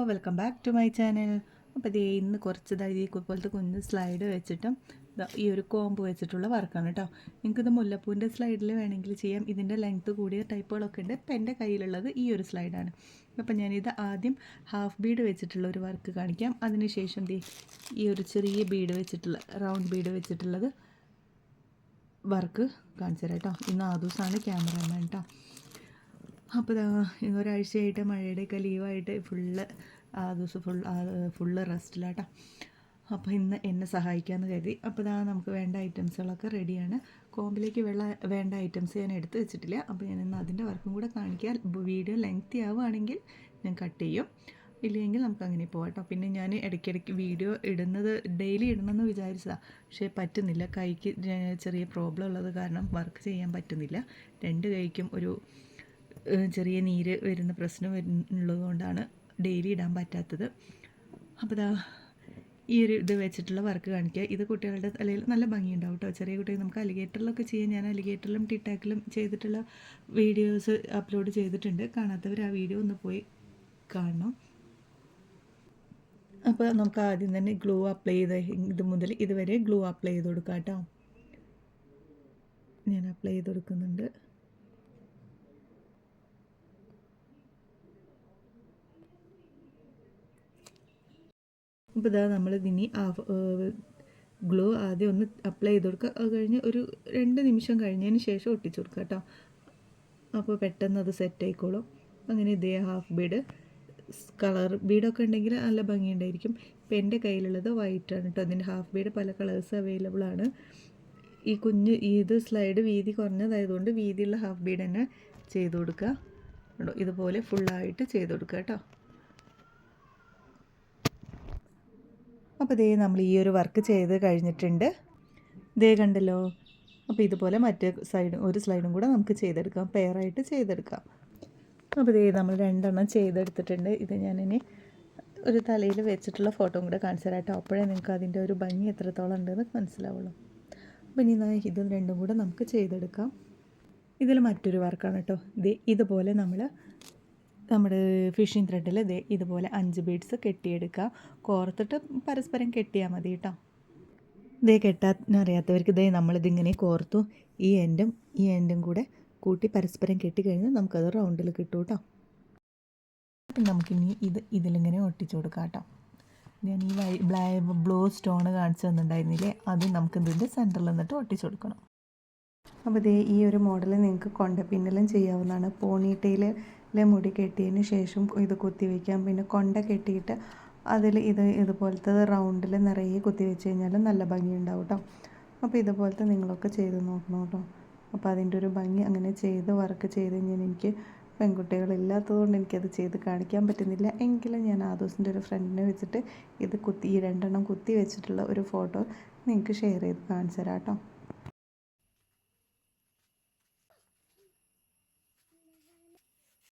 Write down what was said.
Welcome back to my channel. അപ്പോൾ ഇതേ ഇന്ന് കുറച്ച് ഇതുപോലത്തെ കുഞ്ഞ് സ്ലൈഡ് വെച്ചിട്ടും ഈ ഒരു കോമ്പ് വെച്ചിട്ടുള്ള വർക്കാണ് കേട്ടോ. നിങ്ങൾക്കിത് മുല്ലപ്പൂവിൻ്റെ സ്ലൈഡിൽ വേണമെങ്കിൽ ചെയ്യാം. ഇതിൻ്റെ ലെങ്ത്ത് കൂടിയ ടൈപ്പുകളൊക്കെ ഉണ്ട്. ഇപ്പം എൻ്റെ കയ്യിലുള്ളത് ഈ ഒരു സ്ലൈഡാണ്. അപ്പം ഞാനിത് ആദ്യം ഹാഫ് ബീഡ് വെച്ചിട്ടുള്ള ഒരു വർക്ക് കാണിക്കാം. അതിനുശേഷം ഈ ഒരു ചെറിയ ബീഡ് വെച്ചിട്ടുള്ള റൗണ്ട് ബീഡ് വെച്ചിട്ടുള്ളത് വർക്ക് കാണിച്ചു തരാം കേട്ടോ. ഇന്ന് ആ ദിവസമാണ് ക്യാമറമാൻ കേട്ടോ. അപ്പോൾ ഒരാഴ്ചയായിട്ട് മഴയുടെയൊക്കെ ലീവായിട്ട് ആ ദിവസം ഫുള്ള് റെസ്റ്റിലാട്ടോ. അപ്പോൾ ഇന്ന് എന്നെ സഹായിക്കാമെന്ന് കരുതി. അപ്പോൾ നമുക്ക് വേണ്ട ഐറ്റംസുകളൊക്കെ റെഡിയാണ്. കോമ്പിലേക്ക് വേണ്ട ഐറ്റംസ് ഞാൻ എടുത്ത് വെച്ചിട്ടില്ല. അപ്പോൾ ഞാൻ ഇന്ന് അതിൻ്റെ വർക്കും കൂടെ കാണിക്കാൻ. വീഡിയോ ലെങ്തി ആവുകയാണെങ്കിൽ ഞാൻ കട്ട് ചെയ്യും, ഇല്ലെങ്കിൽ നമുക്ക് അങ്ങനെ പോകാം കേട്ടോ. പിന്നെ ഞാൻ ഇടയ്ക്കിടയ്ക്ക് വീഡിയോ ഇടുന്നത് ഡെയിലി ഇടണമെന്ന് വിചാരിച്ചതാണ്, പക്ഷേ പറ്റുന്നില്ല. കൈക്ക് ചെറിയ പ്രോബ്ലം ഉള്ളത് കാരണം വർക്ക് ചെയ്യാൻ പറ്റുന്നില്ല. രണ്ട് കൈക്കും ഒരു ചെറിയ നീര് വരുന്ന പ്രശ്നം ഉള്ളതുകൊണ്ടാണ് ഡെയിലി ഇടാൻ പറ്റാത്തത്. അപ്പോൾ ഈ ഒരു ഇത് വെച്ചിട്ടുള്ള വർക്ക് കാണിക്കുക. ഇത് കുട്ടികളുടെ തലയിൽ നല്ല ഭംഗിയുണ്ടാവും കേട്ടോ. ചെറിയ കുട്ടികൾ നമുക്ക് അലിഗേറ്ററിലൊക്കെ ചെയ്യാൻ, ഞാൻ അലിഗേറ്ററിലും ടിക്ടാക്കിലും ചെയ്തിട്ടുള്ള വീഡിയോസ് അപ്ലോഡ് ചെയ്തിട്ടുണ്ട്. കാണാത്തവർ ആ വീഡിയോ ഒന്ന് പോയി കാണണം. അപ്പോൾ നമുക്ക് ആദ്യം തന്നെ ഗ്ലൂ അപ്ലൈ ചെയ്ത് ഇത് മുതൽ ഇതുവരെ ഗ്ലൂ അപ്ലൈ ചെയ്ത് കൊടുക്കാം കേട്ടോ. ഞാൻ അപ്ലൈ ചെയ്ത് കൊടുക്കുന്നുണ്ട്. അപ്പോൾ നമ്മൾ ഇനി ഗ്ലൂ ആദ്യം ഒന്ന് അപ്ലൈ ചെയ്ത് കൊടുക്കുക. അത് കഴിഞ്ഞ് ഒരു 2 നിമിഷം കഴിഞ്ഞതിന് ശേഷം ഒട്ടിച്ചു കൊടുക്കുക കേട്ടോ. അപ്പോൾ പെട്ടെന്ന് അത് സെറ്റ് ആയിക്കോളും. അങ്ങനെ ഇതേ ഹാഫ് ബീഡ് കളർ ബീഡൊക്കെ ഉണ്ടെങ്കിൽ നല്ല ഭംഗിയുണ്ടായിരിക്കും. ഇപ്പോൾ എൻ്റെ കയ്യിലുള്ളത് വൈറ്റാണ് കേട്ടോ. അതിൻ്റെ ഹാഫ് ബീഡ് പല കളേഴ്സ് അവൈലബിൾ ആണ്. ഈ ഇത് സ്ലൈഡ് വീതി കുറഞ്ഞതായതുകൊണ്ട് വീതിയുള്ള ഹാഫ് ബീഡ് തന്നെ ചെയ്ത് കൊടുക്കുക. ഇതുപോലെ ഫുള്ളായിട്ട് ചെയ്ത് കൊടുക്കുക കേട്ടോ. അപ്പോൾ നമ്മൾ ഈ ഒരു വർക്ക് ചെയ്ത് കഴിഞ്ഞിട്ടുണ്ട്. കണ്ടല്ലോ. അപ്പോൾ ഇതുപോലെ മറ്റേ ഒരു സ്ലൈഡും കൂടെ നമുക്ക് ചെയ്തെടുക്കാം, പെയറായിട്ട് ചെയ്തെടുക്കാം. അപ്പോൾ നമ്മൾ 2 എണ്ണം ചെയ്തെടുത്തിട്ടുണ്ട്. ഇത് ഞാനിനി ഒരു തലയിൽ വെച്ചിട്ടുള്ള ഫോട്ടോ കൂടെ കാണിച്ചു തരാം കേട്ടോ. അപ്പോഴേ നിങ്ങൾക്ക് അതിൻ്റെ ഒരു ഭംഗി എത്രത്തോളം ഉണ്ടെന്ന് മനസ്സിലാവുള്ളൂ. അപ്പോൾ ഇനി ഇത് 2ഉം കൂടെ നമുക്ക് ചെയ്തെടുക്കാം. ഇതിൽ മറ്റൊരു വർക്കാണ് കേട്ടോ. ഇതുപോലെ നമ്മുടെ ഫിഷിംഗ് ത്രെഡിൽ ഇതുപോലെ 5 ബീഡ്സ് കെട്ടിയെടുക്കുക. കോർത്തിട്ട് പരസ്പരം കെട്ടിയാൽ മതി കേട്ടോ. കെട്ടാൻ അറിയാത്തവർക്ക് നമ്മളിതിങ്ങനെ കോർത്തു ഈ എൻഡും കൂടെ കൂട്ടി പരസ്പരം കെട്ടിക്കഴിഞ്ഞാൽ നമുക്കത് റൗണ്ടിൽ കിട്ടും കേട്ടോ. നമുക്കിനി ഇതിലിങ്ങനെ ഒട്ടിച്ചു കൊടുക്കാം കേട്ടോ. ഞാൻ ഈ ബ്ലൂ സ്റ്റോൺ കാണിച്ചു തന്നിട്ടുണ്ടായിരുന്നില്ലേ, അത് നമുക്ക് ഇതിൻ്റെ സെൻറ്ററിൽ നിന്നിട്ട് ഒട്ടിച്ചു കൊടുക്കണം. അപ്പോൾ ഈ ഒരു മോഡൽ നിങ്ങൾക്ക് കൊണ്ട പിന്നിലും ചെയ്യാവുന്നതാണ്. പോണിറ്റെയിലെ മുടി കെട്ടിയതിന് ശേഷം ഇത് കുത്തി വയ്ക്കാം. പിന്നെ കൊണ്ട കെട്ടിയിട്ട് അതിൽ ഇതുപോലത്തെ റൗണ്ടിൽ നിറയെ കുത്തി വെച്ച് കഴിഞ്ഞാൽ നല്ല ഭംഗിയുണ്ടാവും കേട്ടോ. അപ്പോൾ ഇതുപോലത്തെ നിങ്ങളൊക്കെ ചെയ്ത് നോക്കണം കേട്ടോ. അപ്പോൾ അതിൻ്റെ ഒരു ഭംഗി അങ്ങനെ വർക്ക് ചെയ്ത് കഴിഞ്ഞാൽ എനിക്ക് പെൺകുട്ടികളില്ലാത്തതുകൊണ്ട് എനിക്കത് ചെയ്ത് കാണിക്കാൻ പറ്റുന്നില്ല. എങ്കിലും ഞാൻ ആ ദിവസത്തിൻ്റെ ഒരു ഫ്രണ്ടിനെ വെച്ചിട്ട് ഈ 2 എണ്ണം കുത്തി വെച്ചിട്ടുള്ള ഒരു ഫോട്ടോ നിങ്ങൾക്ക് ഷെയർ ചെയ്ത് കാണിച്ചു തരാം കേട്ടോ.